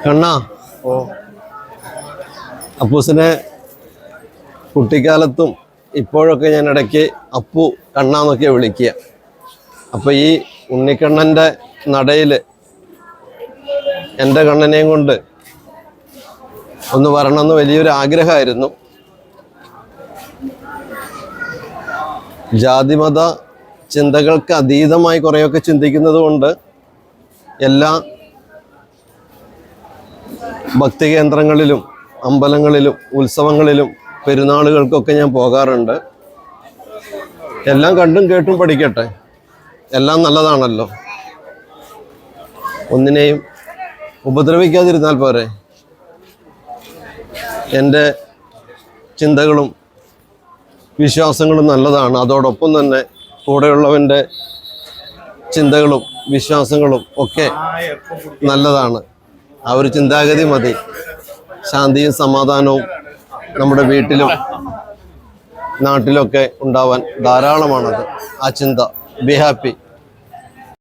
കണ്ണാ അപ്പൂസിനെ കുട്ടിക്കാലത്തും ഇപ്പോഴൊക്കെ ഞാൻ ഇടയ്ക്ക് അപ്പു കണ്ണാന്നൊക്കെ വിളിക്കുക. അപ്പോൾ ഈ ഉണ്ണിക്കണ്ണൻ്റെ നടയിൽ എൻ്റെ കണ്ണനെയും കൊണ്ട് ഒന്ന് വരണമെന്ന് വലിയൊരു ആഗ്രഹമായിരുന്നു. ജാതിമത ചിന്തകൾക്ക് അതീതമായി കുറേയൊക്കെ ചിന്തിക്കുന്നത് കൊണ്ട് എല്ലാ ഭക്തി കേന്ദ്രങ്ങളിലും അമ്പലങ്ങളിലും ഉത്സവങ്ങളിലും പെരുന്നാളുകൾക്കൊക്കെ ഞാൻ പോകാറുണ്ട്. എല്ലാം കണ്ടും കേട്ടും പഠിക്കട്ടെ, എല്ലാം നല്ലതാണല്ലോ. ഒന്നിനെയും ഉപദ്രവിക്കാതിരുന്നാൽ പോരെ. എൻ്റെ ചിന്തകളും വിശ്വാസങ്ങളും നല്ലതാണ്, അതോടൊപ്പം തന്നെ കൂടെയുള്ളവൻ്റെ ചിന്തകളും വിശ്വാസങ്ങളും ഒക്കെ നല്ലതാണ്. ആ ഒരു ചിന്താഗതി മതി. ശാന്തിയും സമാധാനവും നമ്മുടെ വീട്ടിലും നാട്ടിലൊക്കെ ഉണ്ടാവാൻ ധാരാളമാണത്. ആ ചിന്ത. Be happy.